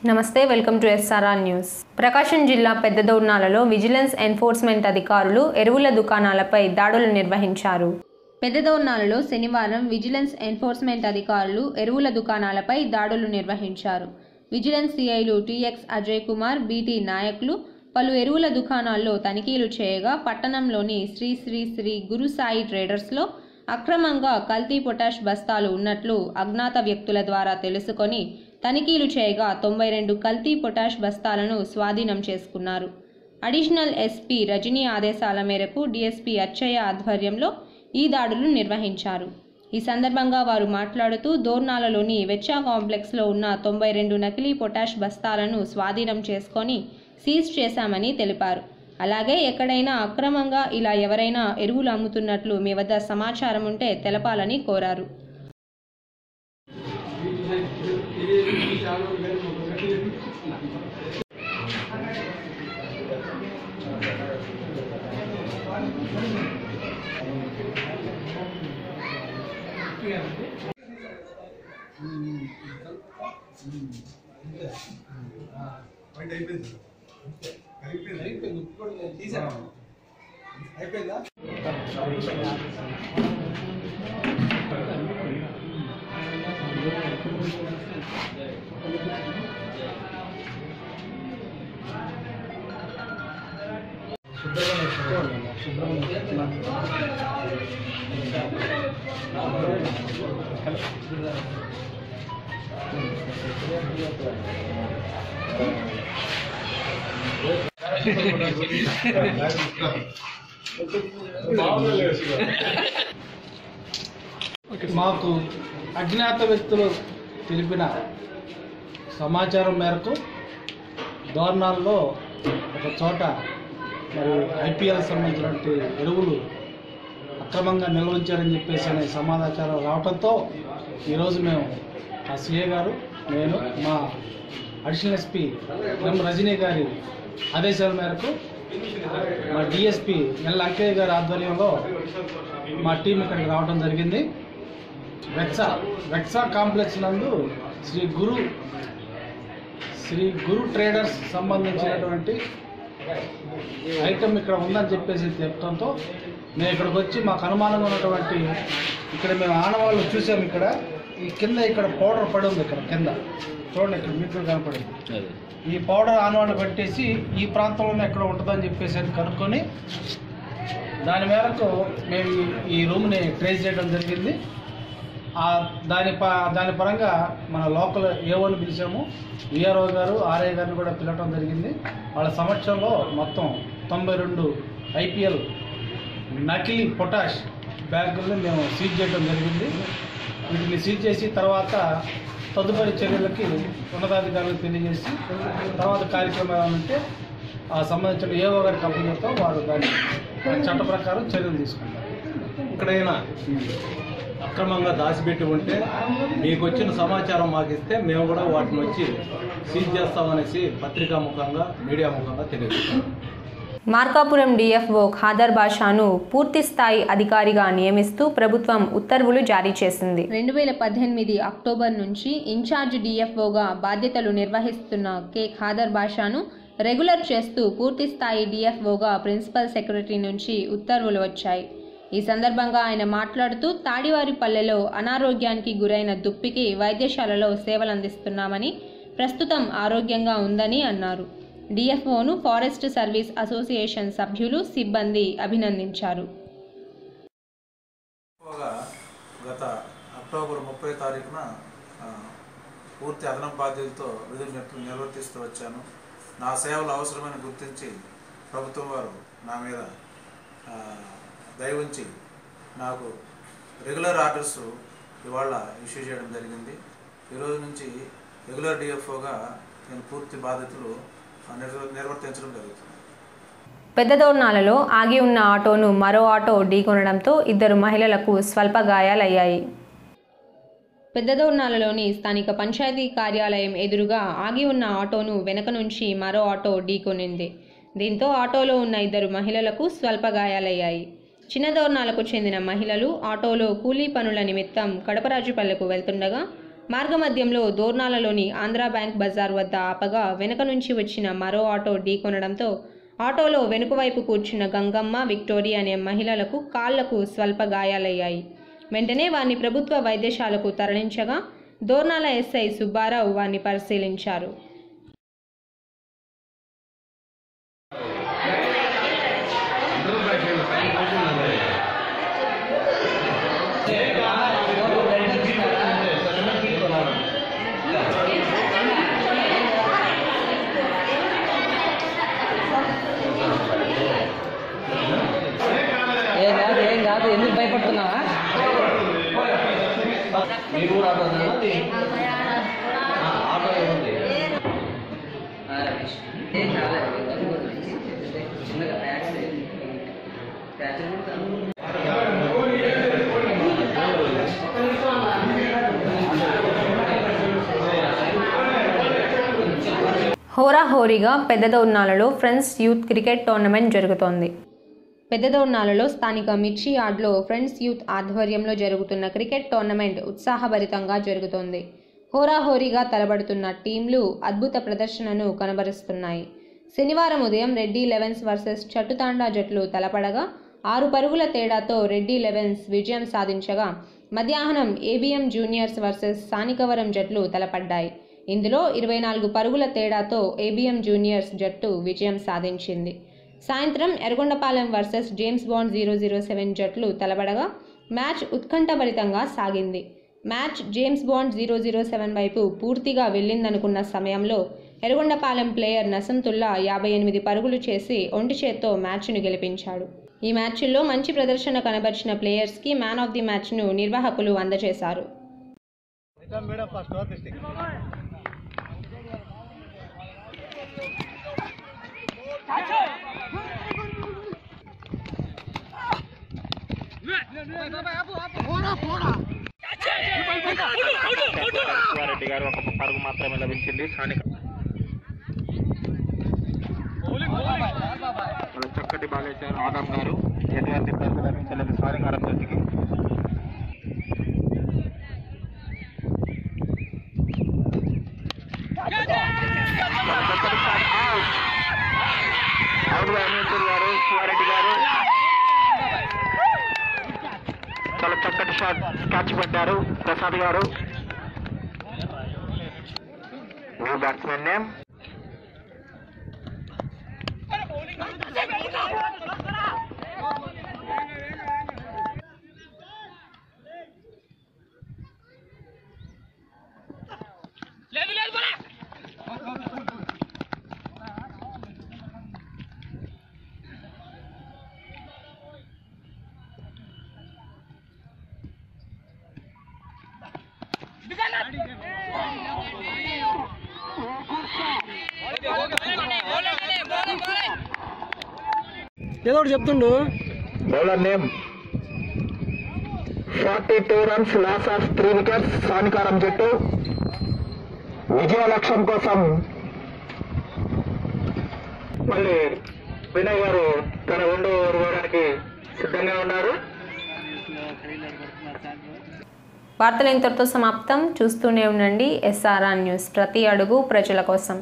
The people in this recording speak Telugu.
నమస్తే, వెల్కమ్ టు ఎస్ఆర్ఆర్ న్యూస్. ప్రకాశం జిల్లా పెద్దదోర్నాలలో విజిలెన్స్ ఎన్ఫోర్స్మెంట్ అధికారులు ఎరువుల దుకాణాలపై దాడులు నిర్వహించారు. పెద్దదోర్నాలలో శనివారం విజిలెన్స్ ఎన్ఫోర్స్మెంట్ అధికారులు ఎరువుల దుకాణాలపై దాడులు నిర్వహించారు. విజిలెన్స్ సిఐలు టిఎక్స్ అజయ్ కుమార్, బీటీ నాయకులు పలు ఎరువుల దుకాణాల్లో తనిఖీలు చేయగా పట్టణంలోని శ్రీ శ్రీ శ్రీ గురుసాయి ట్రేడర్స్లో అక్రమంగా కల్తీ పొటాష్ బస్తాలు ఉన్నట్లు అజ్ఞాత వ్యక్తుల ద్వారా తెలుసుకొని తనిఖీలు చేయగా 92 కల్తీ పొటాష్ బస్తాలను స్వాధీనం చేసుకున్నారు. అడిషనల్ ఎస్పీ రజనీ ఆదేశాల మేరకు డీఎస్పీ అచ్చయ్య ఆధ్వర్యంలో ఈ దాడులు నిర్వహించారు. ఈ సందర్భంగా వారు మాట్లాడుతూ దోర్నాలలోని వెచ్చా కాంప్లెక్స్లో ఉన్న 92 నకిలీ పొటాష్ బస్తాలను స్వాధీనం చేసుకొని సీజ్ చేశామని తెలిపారు. అలాగే ఎక్కడైనా అక్రమంగా ఇలా ఎవరైనా ఎరువులు అమ్ముతున్నట్లు మీ వద్ద సమాచారం ఉంటే తెలపాలని కోరారు. మాకు అజ్ఞాత వ్యక్తులు తెలిపిన సమాచారం మేరకు దోర్నాల్లో ఒక చోట మరి ఐపీఎల్ సంబంధించినటువంటి ఎరువులు అక్రమంగా నిల్వ ఉంచారని చెప్పేసి అనే సమాచారం రావడంతో ఈరోజు మేము ఆ సిఏ గారు, నేను, మా అడిషనల్ ఎస్పీ ఎం రజనీ గారి ఆదేశాల మేరకు మా డిఎస్పీ ఎల్ అంకయ్య గారి ఆధ్వర్యంలో మా టీం ఇక్కడికి రావడం జరిగింది. వెక్సా కాంప్లెక్స్ నందు శ్రీ గురు ట్రేడర్స్ సంబంధించినటువంటి ఐటమ్ ఇక్కడ ఉందని చెప్పేసి చెప్పడంతో మేము ఇక్కడికి వచ్చి మాకు అనుమానంగా ఉన్నటువంటి ఇక్కడ మేము ఆనవాళ్ళు చూసాము. ఇక్కడ ఈ కింద ఇక్కడ పౌడర్ పడి ఉంది, ఇక్కడ కింద చూడండి, ఇక్కడ మీకు కనపడింది. ఈ పౌడర్ ఆనవాళ్ళు పెట్టేసి ఈ ప్రాంతంలోనే ఎక్కడ ఉంటుందని చెప్పేసి అని కనుక్కొని దాని మేరకు మేము ఈ రూమ్ని ట్రేస్ చేయడం జరిగింది. దాని పరంగా మన లోకల్ ఏఓని పిలిచాము, విఆర్ఓ గారు, ఆర్ఐ గారిని కూడా పిలవడం జరిగింది. వాళ్ళ సమక్షంలో మొత్తం 92 ఐపీఎల్ నకిలీ పొటాష్ బ్యాగుల్ని మేము సీజ్ చేయడం జరిగింది. వీటిని సీజ్ చేసి తర్వాత తదుపరి చర్యలకి ఉన్నతాధికారులకు తెలియజేసి తర్వాత కార్యక్రమాలు ఉంటే ఆ సంబంధించిన ఏఓ గారి కంపెనీతో వారు దాన్ని చట్ట ప్రకారం చర్యలు తీసుకుంటారు. ఎక్కడైనా అక్రమంగా దాచిపెట్టి ఉంటే మీకు వచ్చిన సమాచారం మాకు ఇస్తే మేము కూడా వాటిని వచ్చి సీజ్ చేస్తామనేసి పత్రికా ముఖంగా, మీడియా ముఖంగా తెలియజేస్తాం. మార్కాపురం డిఎఫ్ఓ ఖాదర్ బాషాను పూర్తి స్థాయి అధికారిగా నియమిస్తూ ప్రభుత్వం ఉత్తర్వులు జారీ చేసింది. 2018 అక్టోబర్ నుంచి ఇన్ఛార్జ్ డిఎఫ్ఓగా బాధ్యతలు నిర్వహిస్తున్న కె ఖాదర్ బాషాను రెగ్యులర్ చేస్తూ పూర్తి స్థాయి డిఎఫ్ఓగా ప్రిన్సిపల్ సెక్రటరీ నుంచి ఉత్తర్వులు వచ్చాయి. ఈ సందర్భంగా ఆయన మాట్లాడుతూ తాడివారిపల్లెలో అనారోగ్యానికి గురైన దుప్పికి వైద్యశాలలో సేవలందిస్తున్నామని, ప్రస్తుతం ఆరోగ్యంగా ఉందని అన్నారు. డిఎఫ్ఓను ఫారెస్ట్ సర్వీస్ అసోసియేషన్ సభ్యులు, సిబ్బంది అభినందించారు. గత అక్టోబర్ 30 తారీఖున పూర్తి అదనపు బాధ్యతలతో విధులు నిర్వర్తిస్తూ వచ్చాను. నా సేవలు అవసరమని గుర్తించి ప్రభుత్వం వారు నా మీద దయ ఉంచి నాకు రెగ్యులర్ ఆర్డర్స్ ఇవాళ ఇష్యూ చేయడం జరిగింది. ఈరోజు నుంచి రెగ్యులర్ డిఎఫ్ఓగా నేను పూర్తి బాధ్యతలు నిర్వర్తించడం జరుగుతుంది. పెద్దదోర్నాలలో ఆగి ఉన్న ఆటోను మరో ఆటో ఢీకొనడంతో 2 మహిళలకు స్వల్ప గాయాలయ్యాయి. పెద్దదోర్నాలలోని స్థానిక పంచాయతీ కార్యాలయం ఎదురుగా ఆగి ఉన్న ఆటోను వెనక నుంచి మరో ఆటో ఢీకొనింది. దీంతో ఆటోలో ఉన్న 2 మహిళలకు స్వల్ప గాయాలయ్యాయి. చిన్నదోర్నాలకు చెందిన మహిళలు ఆటోలో కూలీ పనుల నిమిత్తం కడపరాజుపల్లెకు వెళ్తుండగా మార్గమధ్యంలో దోర్నాలలోని ఆంధ్రా బ్యాంక్ బజార్ వద్ద ఆపగా వెనుక నుంచి వచ్చిన మరో ఆటో ఢీకొనడంతో ఆటోలో వెనుకవైపు కూర్చున్న గంగమ్మ, విక్టోరియా అనే మహిళలకు కాళ్లకు స్వల్ప గాయాలయ్యాయి. వెంటనే వారిని ప్రభుత్వ వైద్యశాలకు తరలించగా దోర్నాల ఎస్ఐ సుబ్బారావు వారిని పరిశీలించారు. ఏం కాదు, ఎందుకు భయపడుతున్నావా? ఆటో ఏముంది? ఏం కాలేదు, చిన్నగా హోరాహోరీగా పెద్దదోర్నాలలో ఫ్రెండ్స్ యూత్ క్రికెట్ టోర్నమెంట్ జరుగుతోంది. పెద్దదోర్నాలలో స్థానిక మిర్చి యార్డ్లో ఫ్రెండ్స్ యూత్ ఆధ్వర్యంలో జరుగుతున్న క్రికెట్ టోర్నమెంట్ ఉత్సాహభరితంగా జరుగుతోంది. హోరాహోరీగా తలబడుతున్న టీంలు అద్భుత ప్రదర్శనను కనబరుస్తున్నాయి. శనివారం ఉదయం రెడ్డి లెవెన్స్ వర్సెస్ చట్టుతాండా జట్లు తలపడగా 6 పరుగుల తేడాతో రెడ్డి లెవెన్స్ విజయం సాధించగా, మధ్యాహ్నం ఏబిఎం జూనియర్స్ వర్సెస్ సానికవరం జట్లు తలపడ్డాయి. ఇందులో 24 పరుగుల తేడాతో ఏబిఎం జూనియర్స్ జట్టు విజయం సాధించింది. సాయంత్రం ఎర్రగొండపాలెం వర్సెస్ జేమ్స్ బాండ్ 007 జట్లు తలబడగా మ్యాచ్ ఉత్కంఠభరితంగా సాగింది. మ్యాచ్ జేమ్స్ బాండ్ 007 వైపు పూర్తిగా వెళ్ళిందనుకున్న సమయంలో ఎర్రగొండపాలెం ప్లేయర్ నసంతుల్లా 58 పరుగులు చేసి ఒంటి చేత్తో మ్యాచ్ను గెలిపించాడు. ఈ మ్యాచ్లో మంచి ప్రదర్శన కనబరిచిన ప్లేయర్స్కి మ్యాన్ ఆఫ్ ది మ్యాచ్ను నిర్వాహకులు అందజేశారు. రెడ్డి గారు ఒక పరుగు మాత్రమే లభించింది. స్థానిక చక్కటి బాలేశారు ఆదాం గారు. ఎటువంటి పరుగు లభించలేదు స్థానికారం జట్టుకి. గారు శివారెడ్డి గారు చాలా చక్కటి షాట్ క్యాచ్ పడ్డారు. ప్రసాద్ గారు న్యూ బ్యాట్స్మెన్ నేమ్. ఏదో ఒకటి చెప్తుండు. Bowler name 42 runs, loss of 3 wickets. స్థానికారం జట్టు విజయ లక్ష్యం కోసం మళ్ళీ వినయ్ గారు తన 2వ ఓవర్ వేయడానికి సిద్ధంగా ఉన్నారు. వార్తలు ఇంతటితో సమాప్తం. చూస్తూనే ఉండండి SRN న్యూస్, ప్రతి అడుగు ప్రజల కోసం.